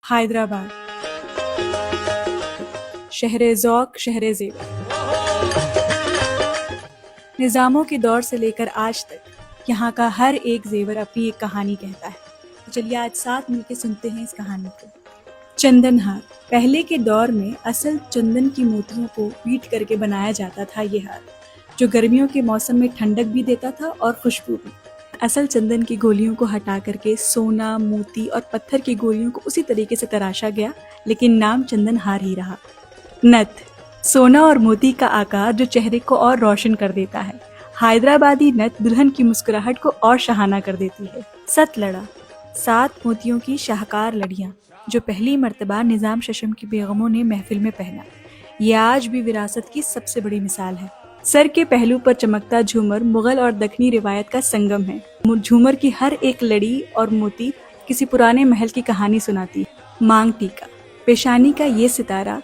حیدرآباد، شہر ذوق، شہر زیور۔ نظاموں کے دور سے لے کر آج تک یہاں کا ہر ایک زیور اپنی ایک کہانی کہتا ہے۔ تو چلیے آج ساتھ مل کے سنتے ہیں اس کہانی کو۔ چندن ہار۔ پہلے کے دور میں اصل چندن کی موتیوں کو پیٹ کر کے بنایا جاتا تھا یہ ہار، جو گرمیوں کے موسم میں ٹھنڈک بھی دیتا تھا اور خوشبو بھی۔ اصل چندن کی گولیوں کو ہٹا کر کے سونا، موتی اور پتھر کی گولیوں کو اسی طریقے سے تراشا گیا، لیکن نام چندن ہار ہی رہا۔ نت، سونا اور موتی کا آکار جو چہرے کو اور روشن کر دیتا ہے۔ حیدرآبادی نت دلہن کی مسکراہٹ کو اور شاہانہ کر دیتی ہے۔ ست لڑا، 7 موتیوں کی شاہکار لڑیاں جو پہلی مرتبہ نظام ششم کی بیگموں نے محفل میں پہنا۔ یہ آج بھی وراثت کی سب سے بڑی مثال ہے۔ سر کے پہلو پر چمکتا جھومر مغل اور دکنی روایت کا سنگم ہے۔ جھومر کی ہر ایک لڑی اور موتی کسی پرانے محل کی کہانی سناتی ہے۔ مانگ ٹیکا، پیشانی کا یہ ستارہ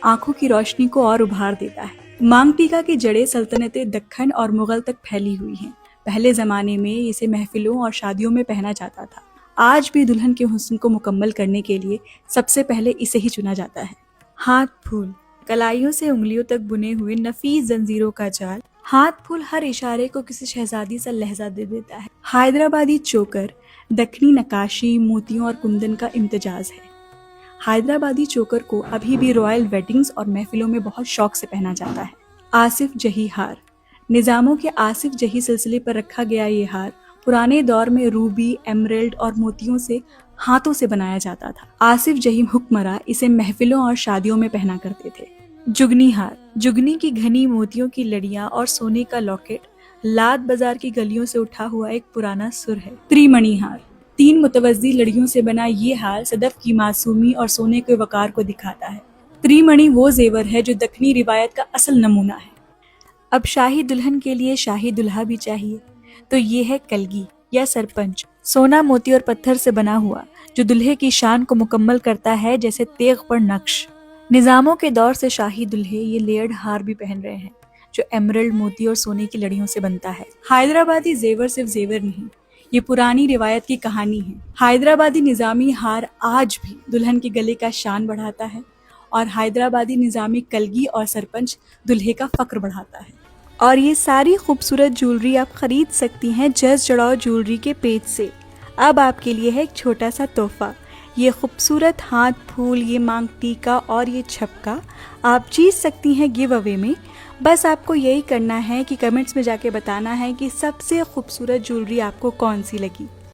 آنکھوں کی روشنی کو اور ابھار دیتا ہے۔ مانگ ٹیکا کی جڑیں سلطنت دکن اور مغل تک پھیلی ہوئی ہیں۔ پہلے زمانے میں اسے محفلوں اور شادیوں میں پہنا جاتا تھا۔ آج بھی دلہن کے حسن کو مکمل کرنے کے لیے سب سے پہلے اسے ہی چنا جاتا ہے۔ ہاتھ پھول، کلائیوں سے انگلیوں تک بنے ہوئے نفیس زنجیروں کا جال۔ ہاتھ پھول ہر اشارے کو کسی شہزادی سا لہجہ دے دیتا ہے۔ حیدرآبادی چوکر دکنی نقاشی، موتیوں اور کندن کا امتزاج ہے۔ حیدرآبادی چوکر کو ابھی بھی رائل ویڈنگز اور محفلوں میں بہت شوق سے پہنا جاتا ہے۔ آصف جہی ہار، نظاموں کے آصف جہی سلسلے پر رکھا گیا یہ ہار پرانے دور میں روبی، ایمرلڈ اور موتیوں سے ہاتھوں سے بنایا جاتا تھا۔ آصف جہی حکمراں اسے محفلوں اور شادیوں میں پہنا کرتے تھے۔ جگنی ہار، جگنی کی گھنی موتیوں کی لڑیاں اور سونے کا لاکٹ لاد بازار کی گلیوں سے اٹھا ہوا ایک پرانا سر ہے۔ تریمنی ہار، 3 متوازی لڑیوں سے بنا یہ ہار صدف کی معصومی اور سونے کے وقار کو دکھاتا ہے۔ تریمنی وہ زیور ہے جو دکنی روایت کا اصل نمونہ ہے۔ اب شاہی دلہن کے لیے شاہی دلہا بھی چاہیے تو یہ ہے کلگی یا سرپنچ، سونا، موتی اور پتھر سے بنا ہوا جو دلہے کی شان کو مکمل کرتا ہے جیسے تیغ پر نقش۔ نظاموں کے دور سے شاہی دلہے یہ لیئرڈ ہار بھی پہن رہے ہیں جو ایمرلڈ، موتی اور سونے کی لڑیوں سے بنتا ہے۔ حیدرآبادی زیور صرف زیور نہیں، یہ پرانی روایت کی کہانی ہے۔ حیدرآبادی نظامی ہار آج بھی دلہن کے گلے کا شان بڑھاتا ہے اور حیدرآبادی نظامی کلگی اور سرپنچ دلہے کا فخر بڑھاتا ہے۔ اور یہ ساری خوبصورت جولری آپ خرید سکتی ہیں جس جڑاؤ جولری کے پیج سے۔ اب آپ کے لیے ہے ایک چھوٹا سا تحفہ، یہ خوبصورت ہاتھ پھول، یہ مانگ ٹیکا اور یہ چھپکا آپ جیت سکتی ہیں گیو اوے میں۔ بس آپ کو یہی کرنا ہے کہ کمنٹس میں جا کے بتانا ہے کہ سب سے خوبصورت جولری آپ کو کون سی لگی۔